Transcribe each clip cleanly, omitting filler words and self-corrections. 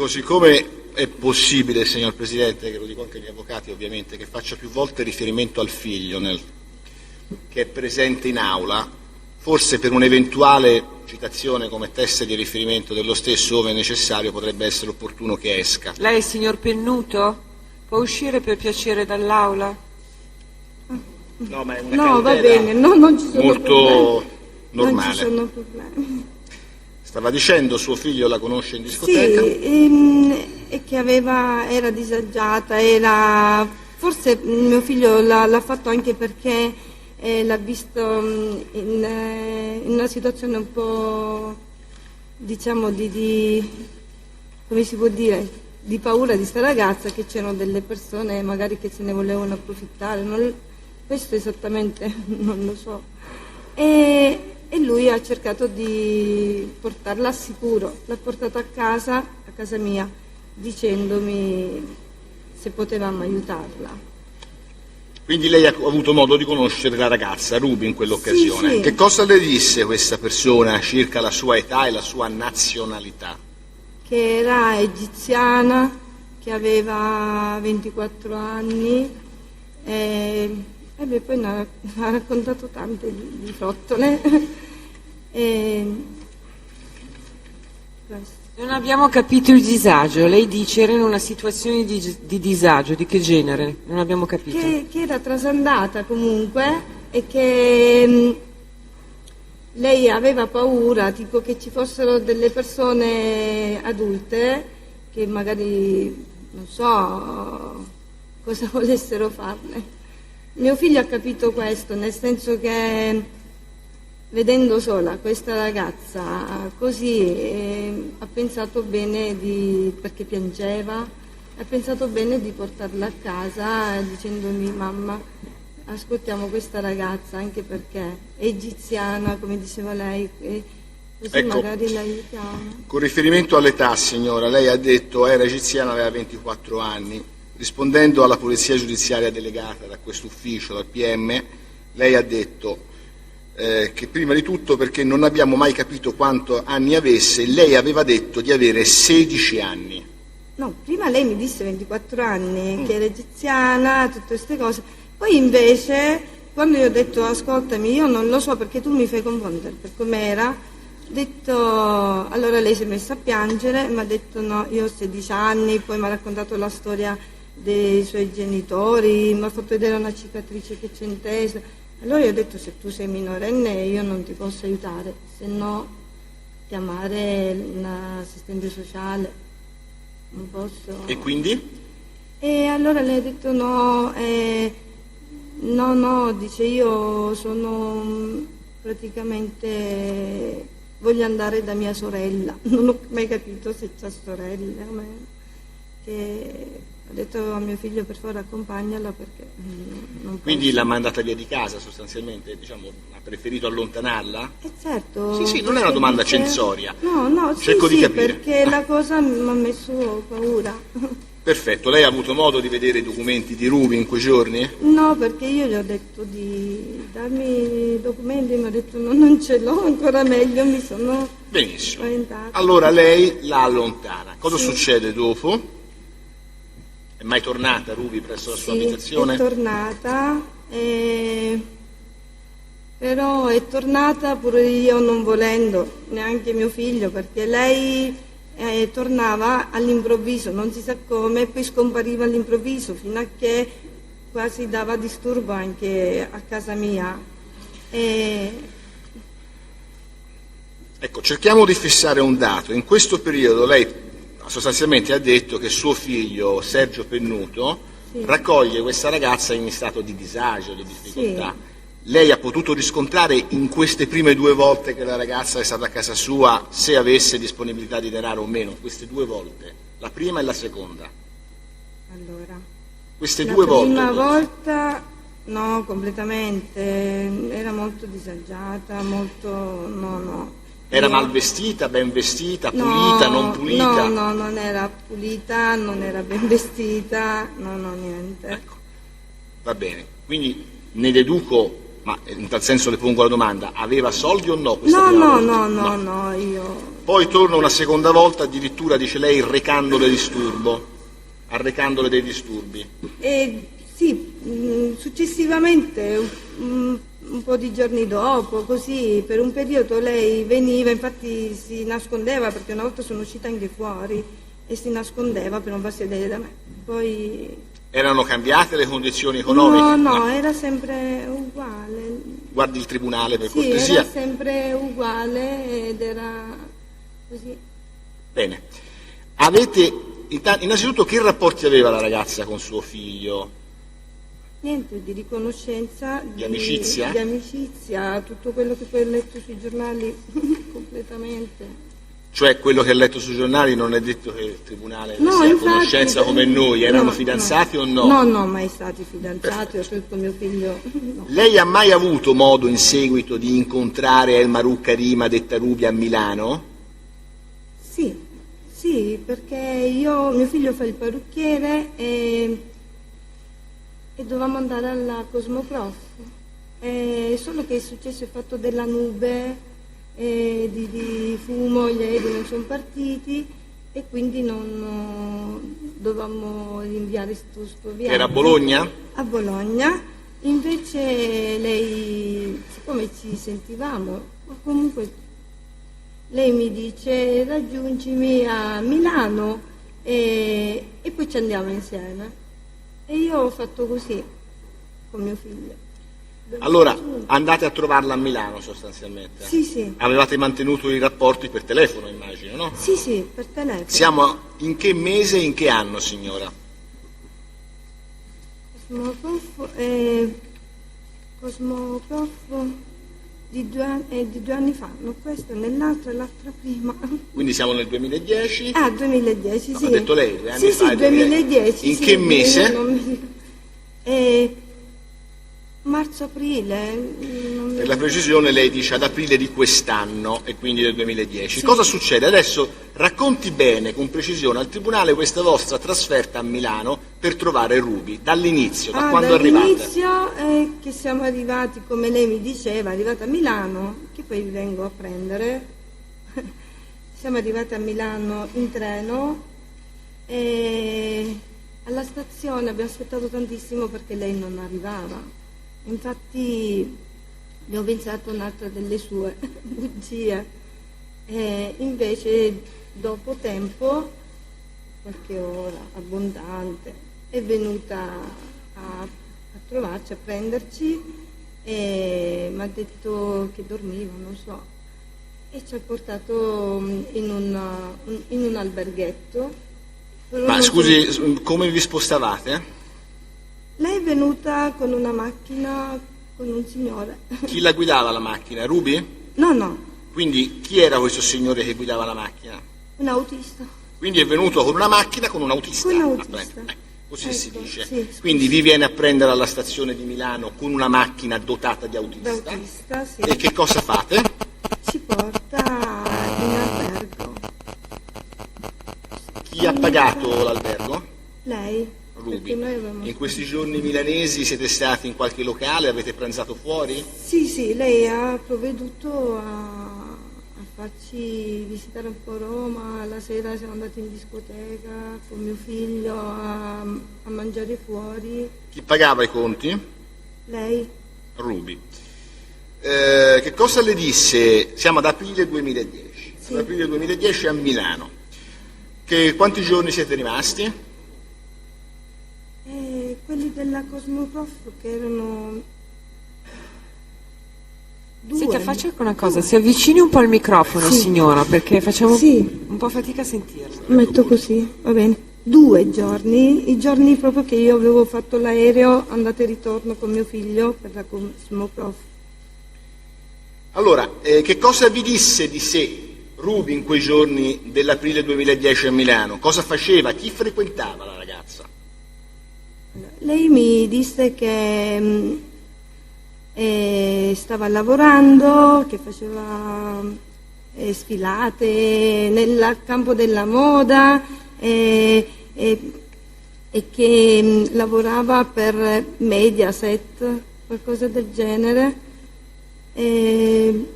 Ecco, siccome è possibile, signor Presidente, che lo dico anche agli avvocati ovviamente, che faccia più volte riferimento al figlio che è presente in aula, forse per un'eventuale citazione come teste di riferimento dello stesso, ove necessario, potrebbe essere opportuno che esca. Lei, signor Pennuto, può uscire per piacere dall'aula? No, ma è una No, va cautela bene, no, non ci sono molto problemi. normale. Non ci sono problemi. Stava dicendo, suo figlio la conosce in discoteca? Sì, e che era disagiata, forse mio figlio l'ha fatto anche perché l'ha visto in una situazione un po', diciamo, come si può dire, di paura di sta ragazza, che c'erano delle persone magari che se ne volevano approfittare, questo esattamente non lo so. E lui ha cercato di portarla al sicuro, l'ha portata a casa mia, dicendomi se potevamo aiutarla. Quindi lei ha avuto modo di conoscere la ragazza, Ruby, in quell'occasione. Sì, sì. Che cosa le disse questa persona circa la sua età e la sua nazionalità? Che era egiziana, che aveva 24 anni, e poi ne ha raccontato tante di frottole. Non abbiamo capito il disagio. Lei dice era in una situazione di disagio, di che genere? Non abbiamo capito. Che era trasandata comunque e che lei aveva paura, tipo che ci fossero delle persone adulte che magari, non so, cosa volessero farne. Mio figlio ha capito questo, nel senso che vedendo sola questa ragazza così ha pensato bene perché piangeva, ha pensato bene di portarla a casa dicendomi: mamma, ascoltiamo questa ragazza anche perché è egiziana, come diceva lei, così ecco, magari l'aiutiamo. Con riferimento all'età, signora, lei ha detto era egiziana, aveva 24 anni. Rispondendo alla polizia giudiziaria delegata da questo ufficio, dal PM, lei ha detto che prima di tutto perché non abbiamo mai capito quanto anni avesse, lei aveva detto di avere 16 anni. No, prima lei mi disse 24 anni, che era egiziana, tutte queste cose. Poi invece, quando io ho detto ascoltami, io non lo so perché tu mi fai confondere per com'era, ho detto, allora lei si è messa a piangere, mi ha detto no, io ho 16 anni, poi mi ha raccontato la storia dei suoi genitori, mi ha fatto vedere una cicatrice che c'è in testa. Allora io ho detto se tu sei minorenne io non ti posso aiutare, se no chiamare l'assistente sociale, non posso. E quindi? E allora lei ha detto no, no, dice io sono praticamente, voglio andare da mia sorella, non ho mai capito se c'ha sorelle, che ho detto a mio figlio per favore accompagnala perché non Quindi posso. l'ha mandata via di casa sostanzialmente, diciamo, ha preferito allontanarla? Certo. Sì, non è una domanda censoria. No, Cerco di capire. perché la cosa mi ha messo paura. Perfetto, lei ha avuto modo di vedere i documenti di Ruby in quei giorni? No, perché io gli ho detto di darmi i documenti, mi ha detto no, non ce l'ho, ancora meglio, mi sono Benissimo. spaventata. Allora lei la allontana. Cosa Sì. succede dopo? È mai tornata Ruby presso la sua abitazione? È tornata, però è tornata pure io non volendo, neanche mio figlio, perché lei tornava all'improvviso, non si sa come, poi scompariva all'improvviso, fino a che quasi dava disturbo anche a casa mia. Ecco, cerchiamo di fissare un dato. In questo periodo lei sostanzialmente ha detto che suo figlio Sergio Pennuto raccoglie questa ragazza in stato di disagio, di difficoltà. Sì. Lei ha potuto riscontrare in queste prime 2 volte che la ragazza è stata a casa sua se avesse disponibilità di denaro o meno? Queste 2 volte, la prima e la seconda. Allora, Queste la 2 volte. prima volta no, completamente, era molto disagiata, molto, no. Era Io- mal vestita, ben vestita, pulita, non pulita? No, non era pulita, non era ben vestita, no, niente. Ecco, va bene. Quindi ne deduco, ma in tal senso le pongo la domanda, aveva soldi o no questa prima volta? No, io poi torna una seconda volta, addirittura dice lei, arrecandole dei disturbi. Sì, successivamente, un po' di giorni dopo, così, per un periodo lei veniva, infatti si nascondeva, perché una volta sono uscita anche fuori e si nascondeva per non farsi vedere da me. Poi... Erano cambiate le condizioni economiche? No, era sempre uguale. Guardi il tribunale per sì, cortesia. Era sempre uguale ed era così. Bene. Innanzitutto, che rapporti aveva la ragazza con suo figlio? Niente, di riconoscenza, Di amicizia? Di amicizia, tutto quello che poi ho letto sui giornali completamente. Cioè quello che ha letto sui giornali non è detto che il tribunale sia a conoscenza come noi, erano fidanzati o no? No, mai stati fidanzati, ho scelto mio figlio. No. Lei ha mai avuto modo in seguito di incontrare Elma Ruccarima, detta Ruby, a Milano? Sì, perché mio figlio fa il parrucchiere e dovevamo andare alla Cosmoprof. Solo che è successo il fatto della nube, di fumo, gli aerei non sono partiti e quindi non dovevamo rinviare questo viaggio. Era a Bologna? A Bologna, invece lei, siccome ci sentivamo, comunque lei mi dice raggiungimi a Milano e poi ci andiamo insieme. E io ho fatto così con mio figlio. Allora, andate a trovarla a Milano sostanzialmente? Sì. Avevate mantenuto i rapporti per telefono, immagino, no? Sì, per telefono. Siamo in che mese e in che anno, signora? Cosmoprof di 2 anni fa, no, questo nell'altro e l'altra prima. Quindi siamo nel 2010? 2010, no, sì. Ha detto lei, 2 anni fa? Sì, 2010. In che mese? Marzo-aprile. Per la precisione lei dice ad aprile di quest'anno e quindi del 2010. Sì. Cosa succede? Adesso racconti bene, con precisione, al tribunale questa vostra trasferta a Milano per trovare Ruby, dall'inizio, da quando arrivate. Dall'inizio che siamo arrivati, come lei mi diceva, arrivata a Milano, che poi vi vengo a prendere. Siamo arrivati a Milano in treno e alla stazione abbiamo aspettato tantissimo perché lei non arrivava. Infatti abbiamo pensato un'altra delle sue bugie, invece dopo tempo, qualche ora abbondante, è venuta a trovarci, a prenderci e mi ha detto che dormiva, non so, e ci ha portato in un alberghetto. Ma scusi, come vi spostavate? Lei è venuta con una macchina, con un signore. Chi la guidava la macchina? Ruby? No. Quindi chi era questo signore che guidava la macchina? Un autista. Quindi è venuto con una macchina con un autista? Con un autista. Così ecco, si dice. Sì, quindi vi viene a prendere alla stazione di Milano con una macchina dotata di autista. D'autista, sì. E che cosa fate? Ci porta in albergo. Chi ha pagato l'albergo? Lei. Ruby. In questi giorni milanesi siete stati in qualche locale, avete pranzato fuori? Sì, lei ha provveduto a farci visitare un po' Roma, la sera siamo andati in discoteca con mio figlio a mangiare fuori. Chi pagava i conti? Lei. Ruby. Che cosa le disse? Siamo ad aprile 2010. Sì. Ad aprile 2010 a Milano. Quanti giorni siete rimasti? Quelli della Cosmoprof che erano 2. Senta, faccia una cosa, si avvicini un po' al microfono, Sì. signora, perché facciamo Sì. un po' fatica a sentirla. Metto così, va bene. 2 giorni, i giorni proprio che io avevo fatto l'aereo, andata e ritorno con mio figlio per la Cosmoprof. Allora, che cosa vi disse di sé Ruby in quei giorni dell'aprile 2010 a Milano? Cosa faceva? Chi frequentava la ragazza? Lei mi disse che stava lavorando, che faceva sfilate nel campo della moda e che lavorava per Mediaset, qualcosa del genere. E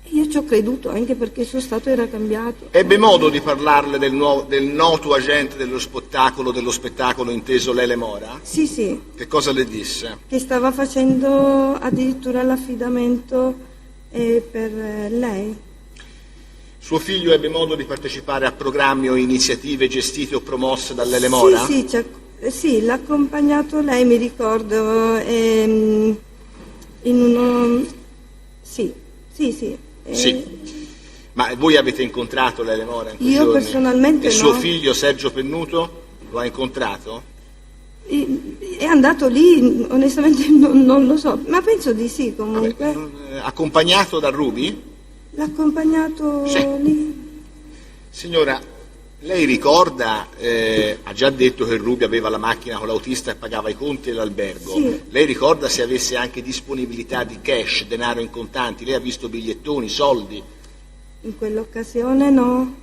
io ci ho creduto, anche perché il suo stato era cambiato. Ebbe modo di parlarle del noto agente dello spettacolo inteso Lele Mora? Sì, sì, Che cosa le disse? che stava facendo addirittura l'affidamento per lei. Suo figlio ebbe modo di partecipare a programmi o iniziative gestite o promosse da Lele Mora? Sì, sì, l'ha accompagnato lei, mi ricordo, in uno... Sì. Sì. Ma voi avete incontrato Lele Mora in quei Io giorni? personalmente E no. suo figlio Sergio Pennuto lo ha incontrato? È andato lì, onestamente non lo so, ma penso di sì comunque. Accompagnato da Ruby? L'ha accompagnato Sì. lì. Signora, lei ricorda, ha già detto che Ruby aveva la macchina con l'autista e pagava i conti dell'albergo. Sì. Lei ricorda se avesse anche disponibilità di cash, denaro in contanti? Lei ha visto bigliettoni, soldi? In quell'occasione no.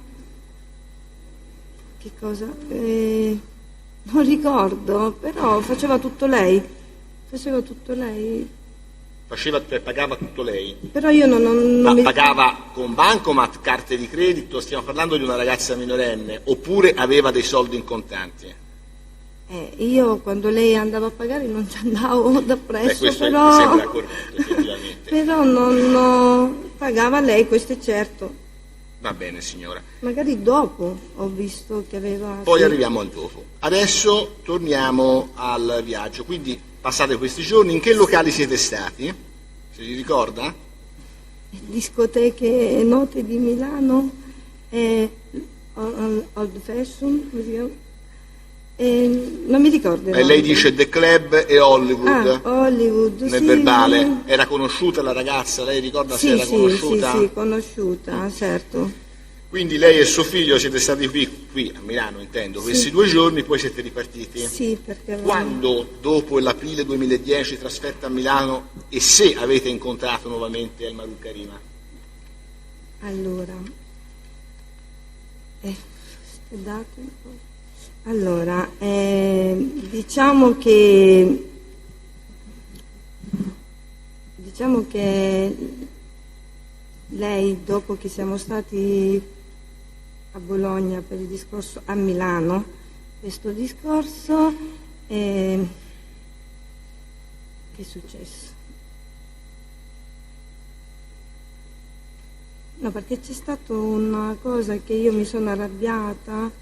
Che cosa? Non ricordo, però faceva tutto lei. Pagava tutto lei? Però io non Ma mi... pagava con bancomat, carte di credito, stiamo parlando di una ragazza minorenne, oppure aveva dei soldi in contanti? Io quando lei andava a pagare non ci andavo da presso, Questo però... mi sembra corretto, effettivamente. Però non pagava lei, questo è certo. Va bene, signora. Magari dopo ho visto che aveva... Poi sì. arriviamo al dopo. Adesso torniamo al viaggio. Quindi passate questi giorni, in che locali siete stati? Se li ricorda? Discoteche note di Milano, Old Fashion, come si chiama? Non mi ricordo. Lei dice The Club e Hollywood. Hollywood, Nel sì. verbale. Era conosciuta la ragazza? Lei ricorda se era conosciuta? Sì, conosciuta, certo. Quindi lei e suo figlio siete stati qui a Milano, intendo, questi 2 giorni, poi siete ripartiti? Sì, perché... Quando, dopo l'aprile 2010, trasferta a Milano, e se avete incontrato nuovamente Elma Karima? Allora... aspettate un po'. Allora, diciamo che lei, dopo che siamo stati a Bologna per il discorso, a Milano, questo discorso, che è successo? No, perché c'è stata una cosa che io mi sono arrabbiata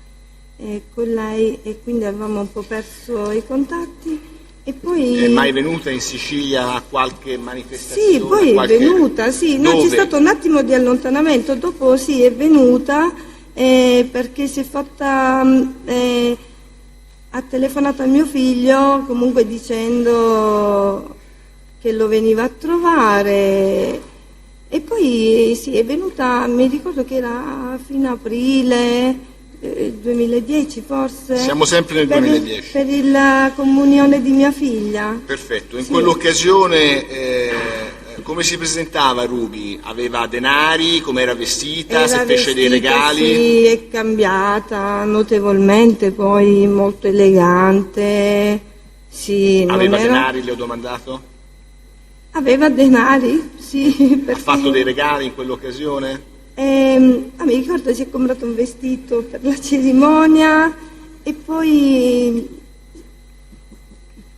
con lei e quindi avevamo un po' perso i contatti e poi... È mai venuta in Sicilia a qualche manifestazione? Sì, poi è venuta, sì, no, c'è stato un attimo di allontanamento, dopo sì è venuta perché si è fatta, ha telefonato a mio figlio comunque dicendo che lo veniva a trovare e poi sì è venuta, mi ricordo che era fino a aprile 2010 forse. Siamo sempre nel 2010. Per la comunione di mia figlia. Perfetto, in sì. Quell'occasione come si presentava Ruby? Aveva denari, come era vestita, se fece dei regali? Sì, è cambiata notevolmente, poi molto elegante. Sì, aveva denari, le ho domandato? Aveva denari, sì. Ha fatto dei regali in quell'occasione? Mi ricordo si è comprato un vestito per la cerimonia e poi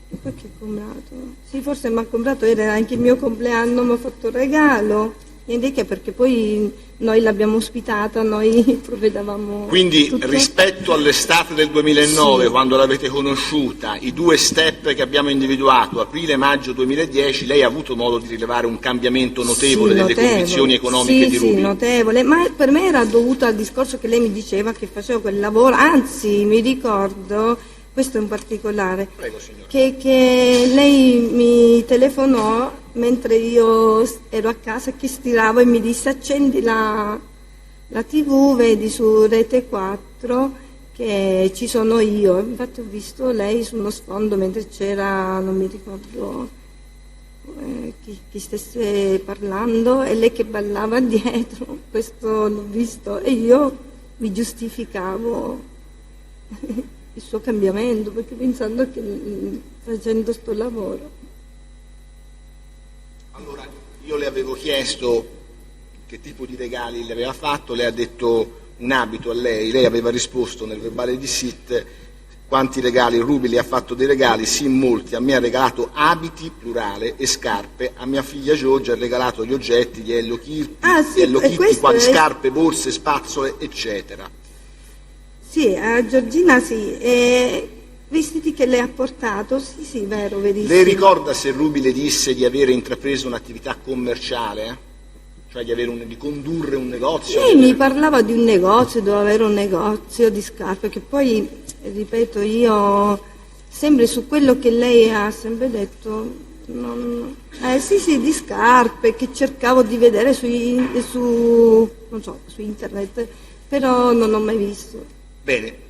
che ha comprato? Sì, forse mi ha comprato, era anche il mio compleanno, mi ha fatto un regalo, niente che, perché poi noi l'abbiamo ospitata, noi provvedavamo. Quindi tutto. Rispetto all'estate del 2009, sì. Quando l'avete conosciuta, i 2 step che abbiamo individuato, aprile e maggio 2010, lei ha avuto modo di rilevare un cambiamento notevole delle condizioni economiche di Ruby? Sì, notevole, ma per me era dovuto al discorso che lei mi diceva che facevo quel lavoro, anzi mi ricordo, questo in particolare, Prego, signora. che lei mi telefonò mentre io ero a casa che stiravo e mi disse accendi la TV, vedi su Rete 4 che ci sono io. Infatti ho visto lei sullo sfondo mentre c'era, non mi ricordo chi stesse parlando, e lei che ballava dietro, questo l'ho visto e io mi giustificavo il suo cambiamento, perché pensando che facendo sto lavoro. Allora, io le avevo chiesto che tipo di regali le aveva fatto. Lei ha detto un abito a lei aveva risposto nel verbale di SIT: quanti regali? Ruby le ha fatto dei regali, sì, molti. A me ha regalato abiti, plurale, e scarpe. A mia figlia Giorgia ha regalato gli oggetti di Hello Kitty, quali scarpe, borse, spazzole, eccetera. Sì, a Giorgina sì. Vestiti che lei ha portato, sì, vero, verissimo. Lei ricorda se Ruby le disse di avere intrapreso un'attività commerciale? Cioè di condurre un negozio? Lei mi parlava di un negozio, doveva avere un negozio di scarpe, che poi, ripeto, io sempre su quello che lei ha sempre detto, sì, di scarpe, che cercavo di vedere su internet, però non ho mai visto. Bene.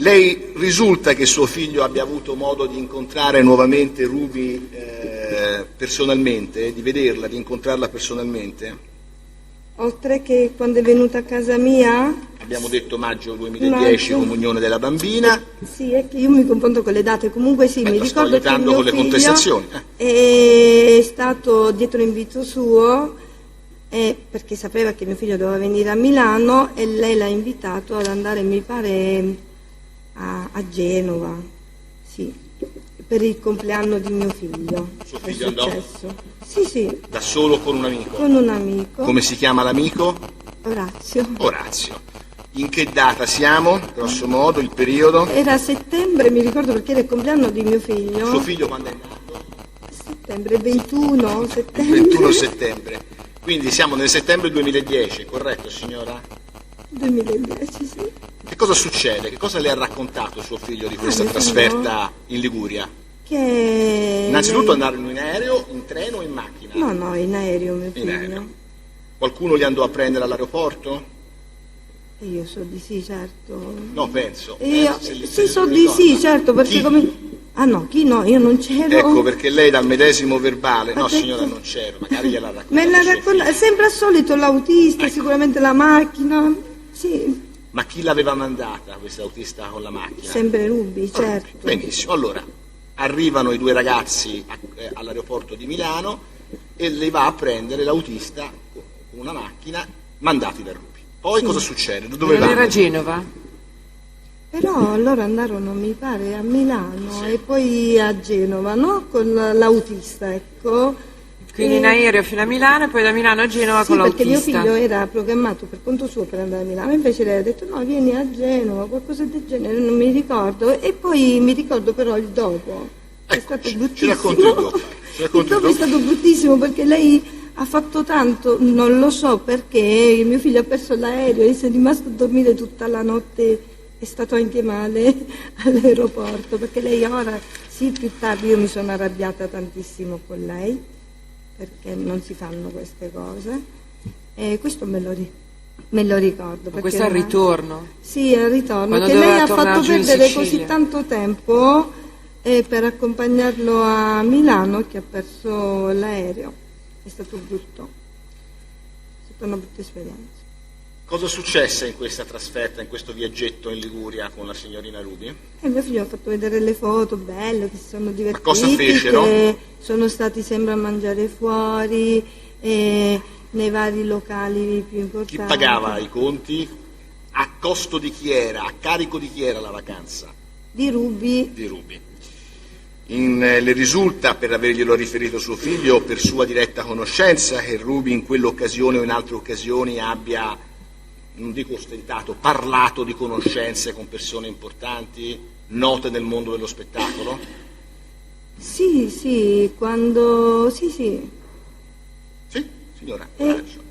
Lei risulta che suo figlio abbia avuto modo di incontrare nuovamente Ruby personalmente, di vederla, di incontrarla personalmente? Oltre che quando è venuta a casa mia? Abbiamo detto maggio 2010, comunione della bambina. Sì, è che io mi confondo con le date, comunque sì, mi ricordo che mio con le contestazioni. È stato dietro invito suo, perché sapeva che mio figlio doveva venire a Milano e lei l'ha invitato ad andare, mi pare, a Genova, sì, per il compleanno di mio figlio. Suo figlio andò? Sì. Da solo o con un amico? Con un amico. Come si chiama l'amico? Orazio. In che data siamo, grosso modo, il periodo? Era settembre, mi ricordo, perché era il compleanno di mio figlio. Suo figlio quando è nato? Settembre, 21 settembre. 21 settembre. Quindi siamo nel settembre 2010, corretto signora? 2010, sì. Che cosa succede? Che cosa le ha raccontato suo figlio di questa trasferta in Liguria? Che innanzitutto andarono in aereo, in treno o in macchina? No, in aereo mio figlio. Aereo. Qualcuno li andò a prendere all'aeroporto? Io so di sì, certo. No, penso. Sì, so di sì, certo, perché chi? Come... Ah no, chi no? Io non c'ero. Ecco, perché lei dal medesimo verbale... No, signora, non c'ero, magari gliela racconta. Me la racconta, sempre al solito l'autista, ecco. Sicuramente la macchina, sì. Ma chi l'aveva mandata, questa autista con la macchina? Sempre Ruby, certo. Benissimo, allora, arrivano i due ragazzi all'aeroporto di Milano e li va a prendere l'autista con una macchina, mandati da Ruby. Poi cosa succede? Dove vanno? Era a Genova? Però loro andarono, mi pare, a Milano e poi a Genova, no? Con l'autista, ecco. Quindi in aereo fino a Milano e poi da Milano a Genova con l'autista. Perché mio figlio era programmato per conto suo per andare a Milano, invece lei ha detto no, vieni a Genova, qualcosa del genere, non mi ricordo. E poi mi ricordo però il dopo. È stato bruttissimo. Ci racconti il dopo. Il dopo è stato bruttissimo perché lei ha fatto tanto, non lo so perché, mio figlio ha perso l'aereo e si è rimasto a dormire tutta la notte, è stato anche male all'aeroporto, perché lei ora, sì, più tardi io mi sono arrabbiata tantissimo con lei, perché non si fanno queste cose, e questo me lo ricordo. Ma questo è il ritorno? Sì, è il ritorno, quando che lei ha tornare fatto perdere così tanto tempo per accompagnarlo a Milano che ha perso l'aereo. È stato brutto, è stata una brutta esperienza. Cosa successe in questa trasferta, in questo viaggetto in Liguria con la signorina Ruby? Mio figlio ha fatto vedere le foto belle, che si sono divertiti. Ma cosa fecero? Che sono stati sempre a mangiare fuori, nei vari locali più importanti. Chi pagava i conti? A costo di chi era? A carico di chi era la vacanza? Di Ruby. Di Ruby. Le risulta, per averglielo riferito suo figlio, per sua diretta conoscenza, che Ruby in quell'occasione o in altre occasioni abbia, non dico ostentato, parlato di conoscenze con persone importanti, note nel mondo dello spettacolo? Sì, quando... Sì. Sì, signora, coraggio.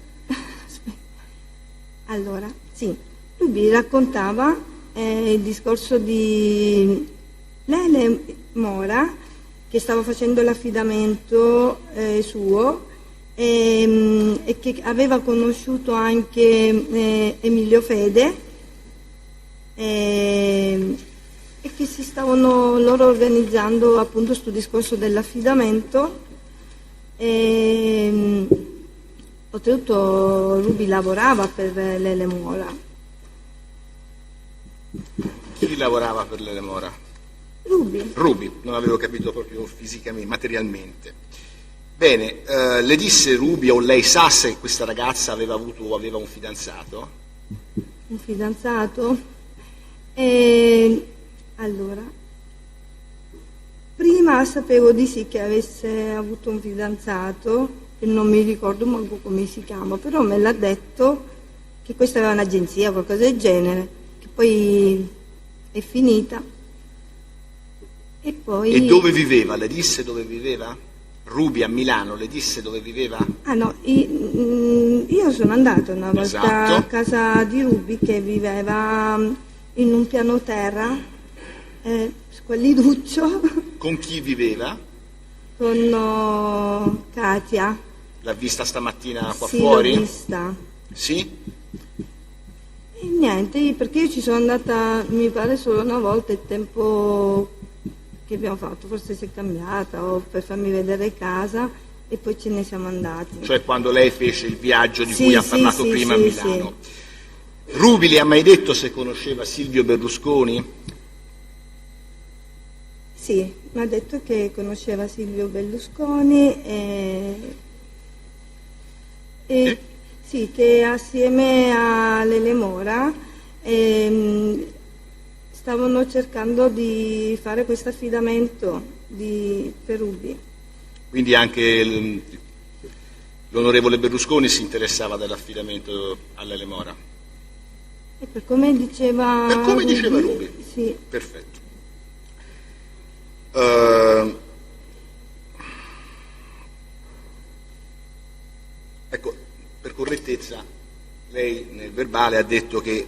Allora, sì, Ruby raccontava il discorso di Lele Mora, che stava facendo l'affidamento suo e che aveva conosciuto anche Emilio Fede e che si stavano loro organizzando appunto sul discorso dell'affidamento. Oltretutto Ruby lavorava per Lele Mora. Chi lavorava per Lele Mora? Ruby, non avevo capito proprio fisicamente, materialmente. Bene, le disse Ruby, o lei sa se questa ragazza aveva avuto o aveva un fidanzato? Un fidanzato? Allora, prima sapevo di sì che avesse avuto un fidanzato, e non mi ricordo manco come si chiama, però me l'ha detto che questa aveva un'agenzia o qualcosa del genere, che poi è finita. E poi... E dove viveva? Le disse dove viveva? Ruby a Milano le disse dove viveva? Ah no, io sono andata una volta Esatto. a casa di Ruby che viveva in un piano terra, squalliduccio, Con chi viveva? con Katia. L'ha vista stamattina qua Sì, fuori? l'ho vista. Sì? E niente, perché io ci sono andata, mi pare, solo una volta, il tempo che abbiamo fatto, forse si è cambiata, o per farmi vedere casa, e poi ce ne siamo andati. Cioè quando lei fece il viaggio di Sì, cui ha sì, parlato sì, prima sì, a Milano. Ruby le ha mai detto se conosceva Silvio Berlusconi? Sì, mi ha detto che conosceva Silvio Berlusconi sì, che assieme a Lele Mora stavano cercando di fare questo affidamento per Ruby. Quindi anche l'onorevole Berlusconi si interessava dell'affidamento all'Ele Mora? E per come diceva Per come diceva Ruby? Sì. Perfetto. Ecco, per correttezza, lei nel verbale ha detto che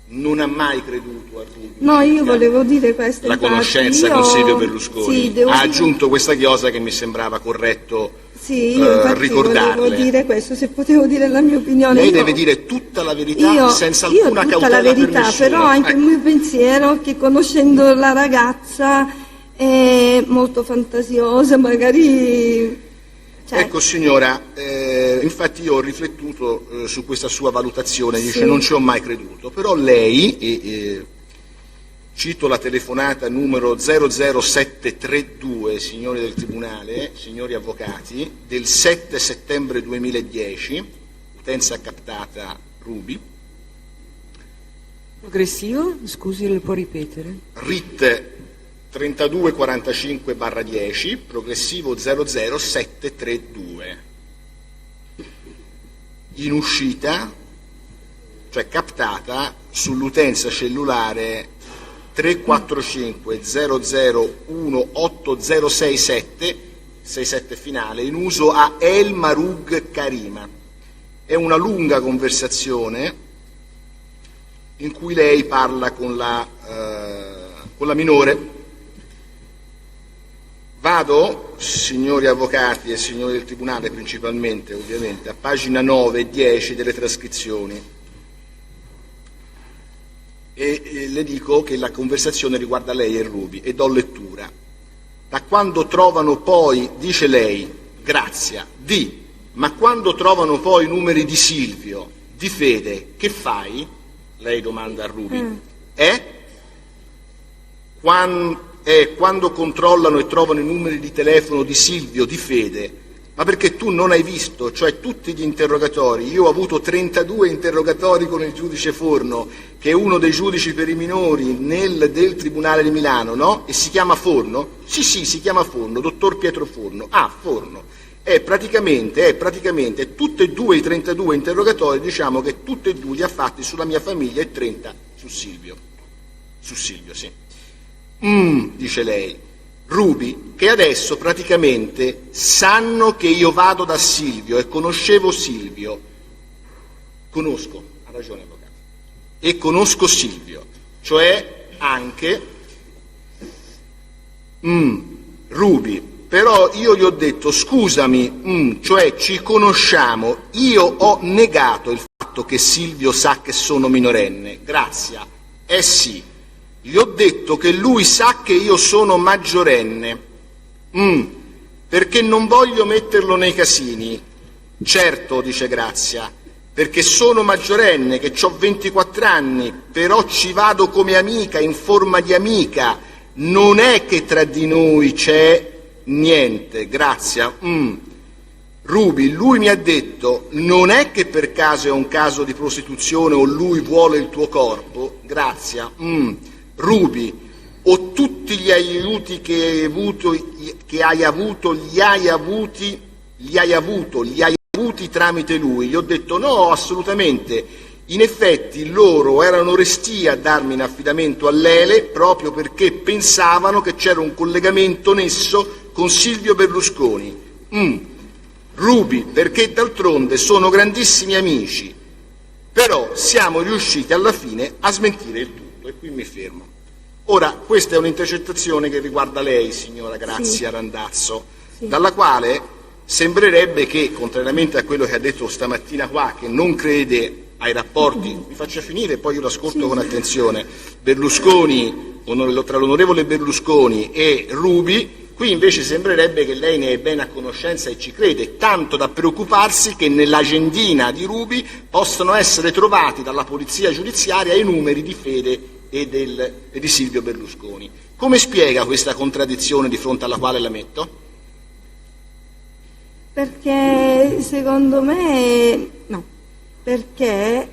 non ha mai creduto a Ruby. No, io volevo dire questo. La infatti. conoscenza Io... con Silvio Berlusconi. Sì, devo Ha dire... aggiunto questa chiosa che mi sembrava corretto Sì, io infatti ricordarle. volevo dire questo, se potevo dire la mia opinione. Lei io... deve dire tutta la verità senza alcuna tutta cautela la verità, per nessuno. però anche Ecco. il mio pensiero che conoscendo la ragazza è molto fantasiosa, magari... Cioè... Ecco signora, infatti io ho riflettuto su questa sua valutazione, dice Sì. non ci ho mai creduto, però lei, cito la telefonata numero 00732, signori del Tribunale, signori avvocati, del 7 settembre 2010, utenza captata Ruby, Progressivo? Scusi, lo può ripetere? RIT 3245/10, progressivo 00732. In uscita, cioè captata sull'utenza cellulare 345 0018067 67 finale, in uso a El Marug Karima. È una lunga conversazione in cui lei parla con la minore. Vado, signori avvocati e signori del Tribunale principalmente, ovviamente, a pagina 9 e 10 delle trascrizioni e le dico che la conversazione riguarda lei e Ruby e do lettura. Da quando trovano poi, dice lei, Grazia, ma quando trovano poi i numeri di Silvio, di Fede, che fai? Lei domanda a Ruby. Quando controllano e trovano i numeri di telefono di Silvio, di Fede, ma perché tu non hai visto, cioè tutti gli interrogatori, io ho avuto 32 interrogatori con il giudice Forno, che è uno dei giudici per i minori del Tribunale di Milano, no? E si chiama Forno? Sì, si chiama Forno, dottor Pietro Forno. Ah, Forno. Praticamente tutti e due i 32 interrogatori, diciamo che tutti e due li ha fatti sulla mia famiglia e 30 su Silvio. Su Silvio, sì. Dice lei, Ruby, che adesso praticamente sanno che io vado da Silvio e conoscevo Silvio. Conosco, ha ragione avvocato, e conosco Silvio, cioè anche Ruby, però io gli ho detto scusami, cioè ci conosciamo, io ho negato il fatto che Silvio sa che sono minorenne. Grazia, sì. Gli ho detto che lui sa che io sono maggiorenne, perché non voglio metterlo nei casini. Certo, dice Grazia, perché sono maggiorenne, che ho 24 anni, però ci vado come amica, in forma di amica. Non è che tra di noi c'è niente, Grazia, Ruby, lui mi ha detto, non è che per caso è un caso di prostituzione o lui vuole il tuo corpo, Grazia, Ruby, o tutti gli aiuti che hai avuto, li hai avuti tramite lui? Gli ho detto no, assolutamente. In effetti loro erano restii a darmi in affidamento a Lele proprio perché pensavano che c'era un collegamento nesso con Silvio Berlusconi. Ruby, perché d'altronde sono grandissimi amici, però siamo riusciti alla fine a smentire il tutto, e qui mi fermo. Ora, questa è un'intercettazione che riguarda lei, signora Grazia Randazzo, dalla quale sembrerebbe che, contrariamente a quello che ha detto stamattina qua, che non crede ai rapporti, mi faccia finire, poi io l'ascolto con attenzione, Berlusconi, tra l'onorevole Berlusconi e Ruby, qui invece sembrerebbe che lei ne è ben a conoscenza e ci crede, tanto da preoccuparsi che nell'agendina di Ruby possano essere trovati dalla polizia giudiziaria i numeri di Fede e di Silvio Berlusconi. Come spiega questa contraddizione di fronte alla quale la metto? Perché secondo me no, perché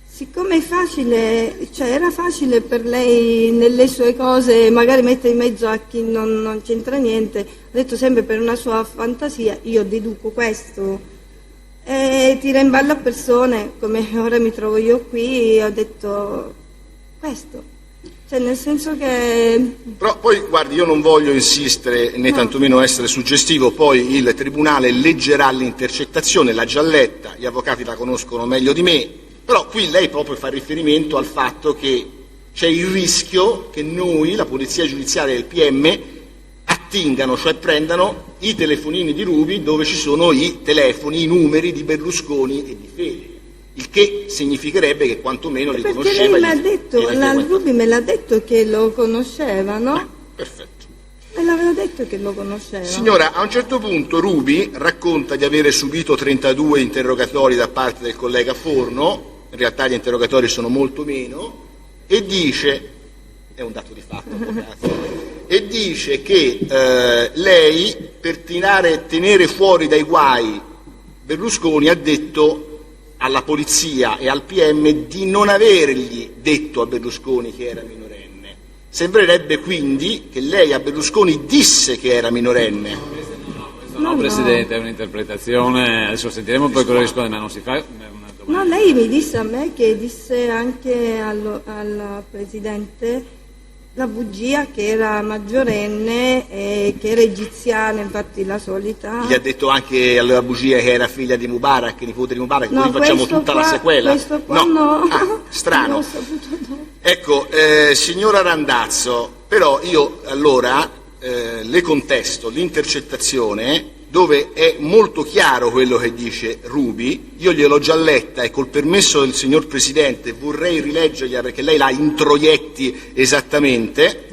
siccome è facile, cioè era facile per lei nelle sue cose magari mettere in mezzo a chi non c'entra niente, ha detto sempre per una sua fantasia, io deduco questo, e tira in ballo a persone, come ora mi trovo io qui, ho detto questo. Cioè nel senso che... Però poi, guardi, io non voglio insistere né tantomeno essere suggestivo, poi il Tribunale leggerà l'intercettazione, l'ha già letta, gli avvocati la conoscono meglio di me, però qui lei proprio fa riferimento al fatto che c'è il rischio che noi, la Polizia Giudiziaria e il PM, attingano, cioè prendano i telefonini di Ruby dove ci sono i telefoni, i numeri di Berlusconi e di Fede. Il che significherebbe che quantomeno li conosceva. Perché lei mi ha detto, la Ruby me l'ha detto che lo conosceva, no? Perfetto. Me l'aveva detto che lo conosceva. Signora, a un certo punto Ruby racconta di avere subito 32 interrogatori da parte del collega Forno, in realtà gli interrogatori sono molto meno, e dice, è un dato di fatto, e dice che lei, per tenere fuori dai guai Berlusconi, ha detto alla polizia e al PM di non avergli detto a Berlusconi che era minorenne. Sembrerebbe quindi che lei a Berlusconi disse che era minorenne. No, Presidente, è un'interpretazione, adesso sentiremo poi cosa risponde, ma non si fa una domanda. No, lei mi disse a me che disse anche al Presidente la bugia che era maggiorenne e che era egiziana, infatti la solita. Gli ha detto anche alla bugia che era figlia di Mubarak, nipote di Mubarak, no, così facciamo tutta la sequela. Questo qua no. Strano. L'ho saputo dopo. Ecco, signora Randazzo, però io allora le contesto l'intercettazione dove è molto chiaro quello che dice Ruby, io gliel'ho già letta e col permesso del signor Presidente vorrei rileggergliela perché lei la introietti esattamente,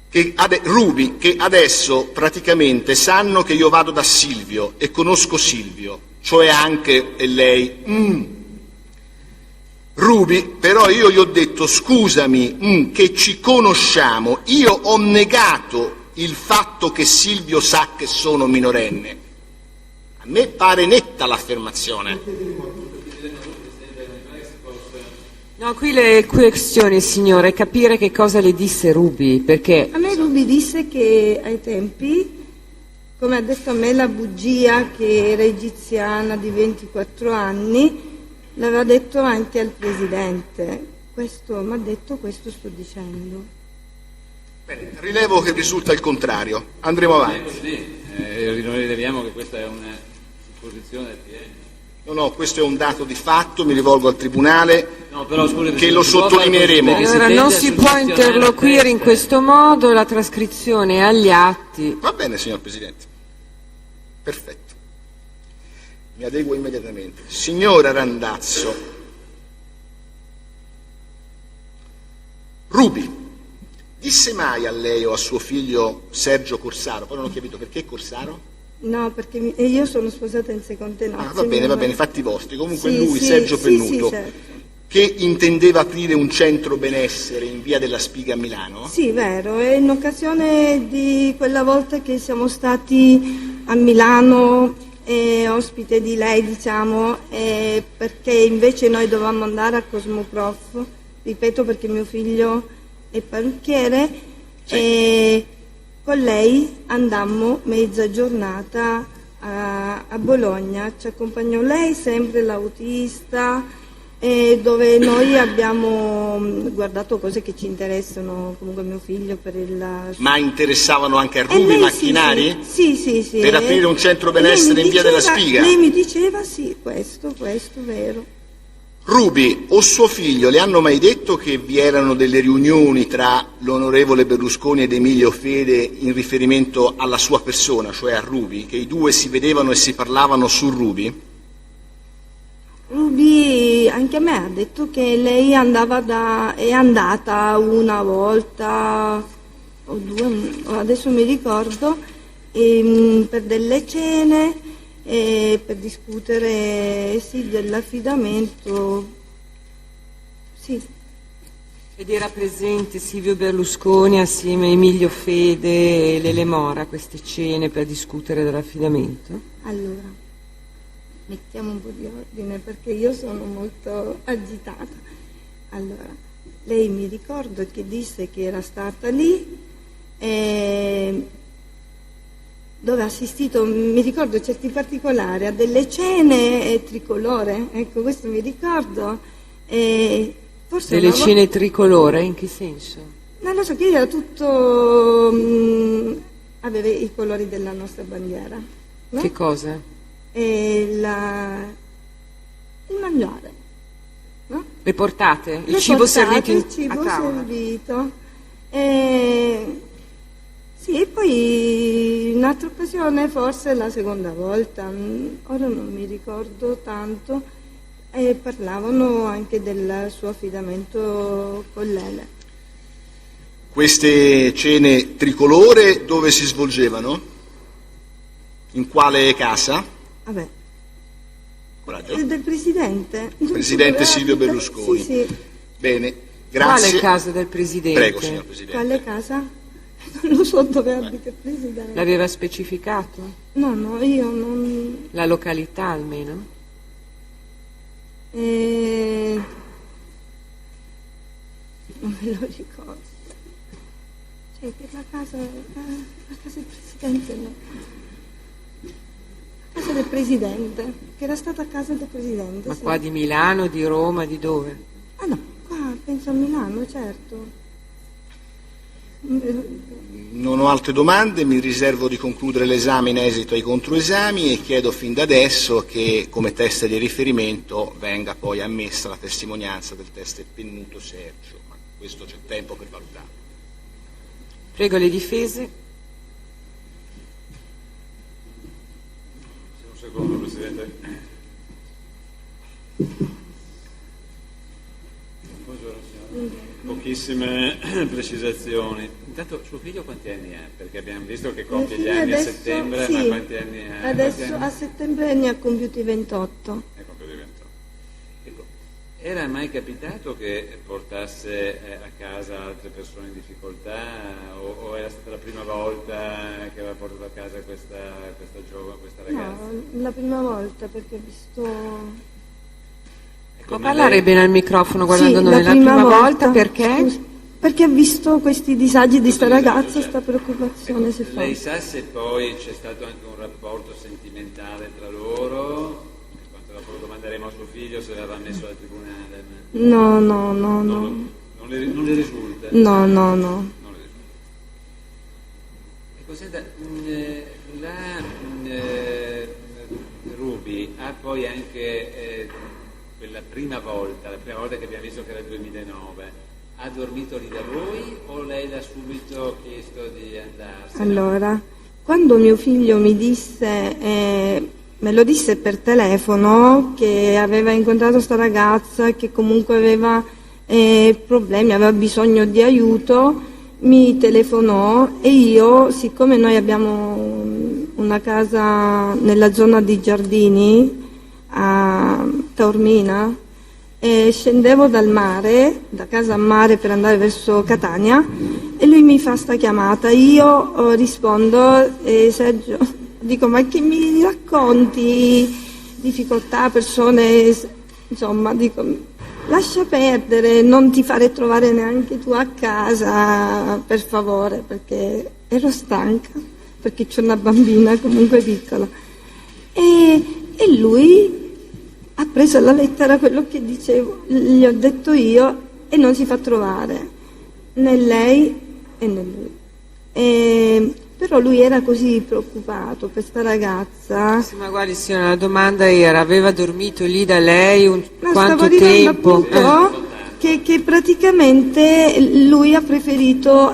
che Ruby, che adesso praticamente sanno che io vado da Silvio e conosco Silvio, cioè anche e lei... Ruby, però io gli ho detto scusami, che ci conosciamo, io ho negato il fatto che Silvio sa che sono minorenne. A me pare netta l'affermazione. No, qui le questioni, signore, è capire che cosa le disse Ruby, perché... A me Ruby disse che ai tempi, come ha detto a me la bugia che era egiziana di 24 anni, l'aveva detto anche al Presidente. Questo mi ha detto, questo sto dicendo. Bene, rilevo che risulta il contrario. Andremo avanti. Noi rileviamo che questa è una supposizione del PM. No, questo è un dato di fatto, mi rivolgo al Tribunale, no, però, scusi, che lo sottolineeremo. Allora non si può interloquire in questo modo, la trascrizione è agli atti. Va bene, signor Presidente. Perfetto. Mi adeguo immediatamente. Signora Randazzo, Ruby disse mai a lei o a suo figlio Sergio Corsaro, poi non ho capito perché Corsaro? No, perché io sono sposata in seconde nozze. Va bene, fatti vostri. Comunque sì, lui, sì, Sergio sì, Pennuto, sì, certo. che intendeva aprire un centro benessere in via della Spiga a Milano? Sì, vero, è in occasione di quella volta che siamo stati a Milano, ospite di lei, diciamo, perché invece noi dovevamo andare a Cosmoprof, ripeto perché mio figlio è parrucchiere, Sì. e con lei andammo mezza giornata a Bologna, ci accompagnò lei, sempre l'autista, dove noi abbiamo guardato cose che ci interessano, comunque mio figlio per il... Ma interessavano anche a E Rubi lei macchinari? Sì. Per aprire un centro benessere in via della Spiga? Lei mi diceva sì, questo, vero. Rubi o suo figlio le hanno mai detto che vi erano delle riunioni tra l'onorevole Berlusconi ed Emilio Fede in riferimento alla sua persona, cioè a Rubi, che i due si vedevano e si parlavano su Rubi? Rubi anche a me ha detto che lei è andata una volta o due, adesso mi ricordo, per delle cene, per discutere dell'affidamento. Sì. Ed era presente Silvio Berlusconi assieme a Emilio Fede e Lele Mora a queste cene per discutere dell'affidamento? Allora, mettiamo un po' di ordine perché io sono molto agitata. Allora, lei mi ricordo che disse che era stata lì, dove ha assistito, mi ricordo certi particolari, a delle cene tricolore, ecco questo mi ricordo. Forse Delle cene tricolore, in che senso? non lo so, che era tutto, aveva i colori della nostra bandiera, no? Che cosa? Il mangiare, no? Le portate? Il Le cibo portate, servito il cibo a tavola? servito. Sì, e poi in un'altra occasione, forse la seconda volta, ora non mi ricordo tanto, parlavano anche del suo affidamento con Lele. Queste cene tricolore dove si svolgevano? In quale casa? Vabbè, Coraggio. del Presidente. Presidente Silvio Berlusconi. Sì. Bene, grazie. Quale casa del Presidente? Prego, signor Presidente. Quale casa? Non lo so dove abita il Presidente. L'aveva specificato? No, io non... La località almeno? non me lo ricordo. Cioè, per la casa del Presidente, no. La casa del Presidente, che era stata a casa del Presidente. Ma sì. qua di Milano, di Roma, di dove? Ah no, qua penso a Milano, certo. Non ho altre domande, mi riservo di concludere l'esame in esito ai controesami e chiedo fin da adesso che come testa di riferimento venga poi ammessa la testimonianza del teste Pennuto Sergio, ma questo c'è tempo per valutare. Prego le difese. Un secondo, Presidente. Buongiorno, signora. Pochissime precisazioni. Intanto suo figlio quanti anni ha? Perché abbiamo visto che compie gli anni Adesso, a settembre, sì, ma quanti anni ha? Adesso a settembre ne ha compiuti 28. Ecco, più di 28. Ecco, era mai capitato che portasse a casa altre persone in difficoltà o era stata la prima volta che aveva portato a casa questa giovane, questa ragazza? No, la prima volta perché ho visto... Può parlare bene al microfono guardando Sì, noi la prima volta perché? Scusi, perché ha visto questi disagi di sta ragazza, sta preoccupazione si fa. Lei sa se poi c'è stato anche un rapporto sentimentale tra loro? Quanto dopo lo domanderemo a suo figlio se l'aveva messo al tribunale. No. Non le risulta? No. Non le risulta. Ecco, senta, Rubi ha poi anche quella prima volta, la prima volta che abbiamo visto che era il 2009, ha dormito lì da voi o lei l'ha subito chiesto di andarsene? Allora, quando mio figlio mi disse, me lo disse per telefono, che aveva incontrato sta ragazza, che comunque aveva problemi, aveva bisogno di aiuto, mi telefonò e io, siccome noi abbiamo una casa nella zona di Giardini, a Taormina, e scendevo dal mare, da casa a mare per andare verso Catania, e lui mi fa sta chiamata. Io rispondo, Sergio, dico, ma che mi racconti? Difficoltà, persone, insomma, dico, lascia perdere, non ti fare trovare neanche tu a casa, per favore, perché ero stanca, perché c'ho una bambina comunque piccola. E lui ha preso alla lettera quello che dicevo, gli ho detto io, e non si fa trovare, né lei e né lui. Però lui era così preoccupato per sta ragazza. Sì, ma guardi signora, la domanda era, aveva dormito lì da lei quanto stavo tempo? Appunto, che praticamente lui ha preferito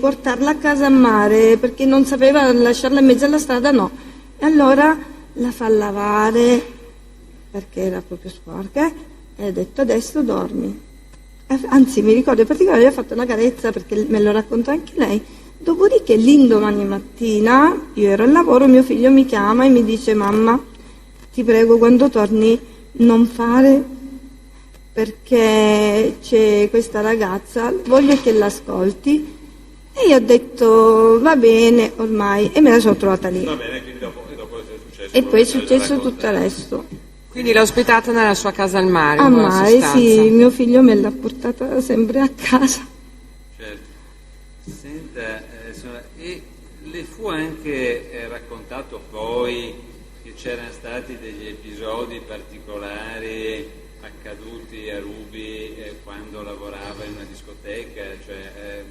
portarla a casa a mare, perché non sapeva lasciarla in mezzo alla strada, no. E allora la fa lavare, perché era proprio sporca, e ha detto adesso dormi. Anzi, mi ricordo particolarmente, gli ha fatto una carezza, perché me lo raccontò anche lei. Dopodiché l'indomani mattina, io ero al lavoro, mio figlio mi chiama e mi dice, mamma, ti prego quando torni non fare, perché c'è questa ragazza, voglio che l'ascolti. E io ho detto va bene ormai, e me la sono trovata lì. Va bene, quindi dopo è successo. E poi è successo tutto il resto. Quindi l'ha ospitata nella sua casa al mare? A in buona mare, sostanza. sì, mio figlio me l'ha portata sempre a casa. Certo. Senta, e le fu anche raccontato poi che c'erano stati degli episodi particolari accaduti a Ruby quando lavorava in una discoteca? Cioè,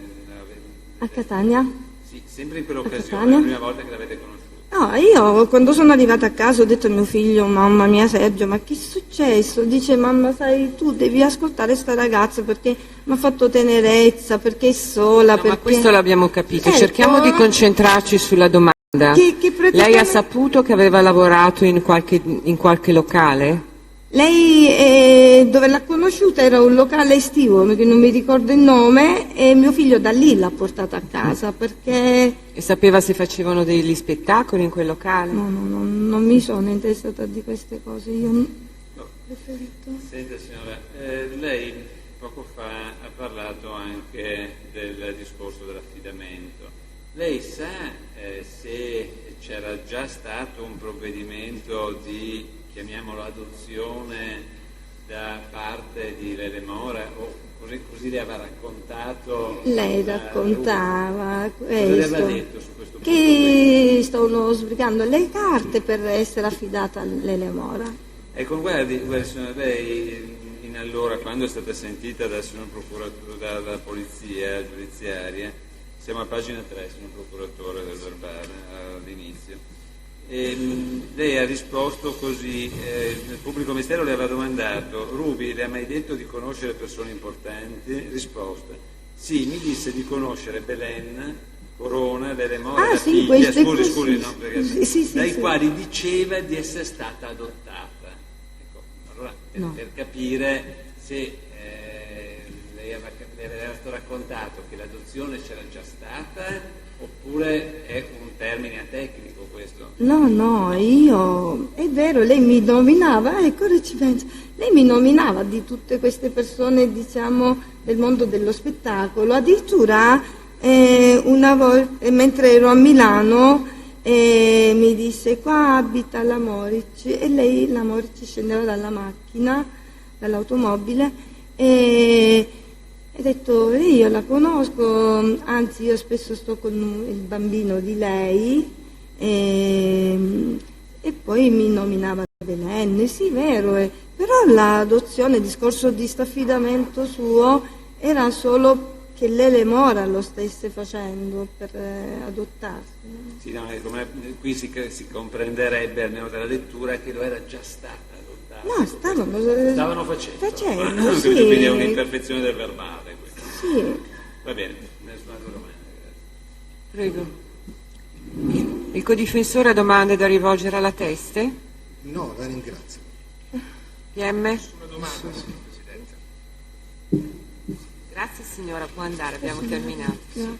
A Catania? sì, sempre in quell'occasione, Catania? la prima volta che l'avete conosciuto. No, io quando sono arrivata a casa ho detto a mio figlio, mamma mia Sergio, ma che è successo? Dice, mamma sai, tu devi ascoltare sta ragazza perché mi ha fatto tenerezza, perché è sola, No, perché... ma questo l'abbiamo capito, Ecco. cerchiamo di concentrarci sulla domanda. Che praticamente- Lei ha saputo che aveva lavorato in qualche locale? Lei, dove l'ha conosciuta, era un locale estivo, perché non mi ricordo il nome, e mio figlio da lì l'ha portata a casa, perché... E sapeva se facevano degli spettacoli in quel locale? No, non mi sono interessata di queste cose, io ho preferito... Senta signora, lei poco fa ha parlato anche del discorso dell'affidamento. Lei sa se c'era già stato un provvedimento di, chiamiamolo, adozione da parte di Lele Mora, o così le aveva raccontato? Lei raccontava Cosa le aveva questo, detto su questo punto? che stavano sbrigando le carte per essere affidata all'Ele Mora. Ecco, guardi signora, lei allora, quando è stata sentita dal signor procuratore, dalla polizia giudiziaria, siamo a pagina 3, signor procuratore del verbale, all'inizio, e lei ha risposto così, il pubblico ministero le aveva domandato, Ruby le ha mai detto di conoscere persone importanti? Risposta, sì, mi disse di conoscere Belen, Corona, Lele Mora, la sì, figlia, questo scusi, sì. no, perché, Sì, dai sì. quali diceva di essere stata adottata. Ecco, allora per capire se lei aveva raccontato che l'adozione c'era già stata oppure è un termine tecnico questo? No, io, è vero, lei mi nominava, ecco, ora ci penso, lei mi nominava di tutte queste persone, diciamo, del mondo dello spettacolo, addirittura una volta, mentre ero a Milano, mi disse, qua abita la Moric, e lei, la Moric, scendeva dalla macchina, dall'automobile, e ho detto, io la conosco, anzi io spesso sto con il bambino di lei, e poi mi nominava Belen, sì, vero, però l'adozione, il discorso di staffidamento suo era solo che Lele Mora lo stesse facendo per adottarsi. Sì, no, qui si comprenderebbe almeno dalla lettura che lo era già stata adottata. No, stavano facendo. sì. Quindi è un'imperfezione del verbale questo. Sì. Va bene, nessuna altra domanda. Prego. Il codifensore ha domande da rivolgere alla Teste? No, la ringrazio. PM? Nessuna domanda, sì, Presidente. Grazie signora, può andare, abbiamo terminato. Grazie.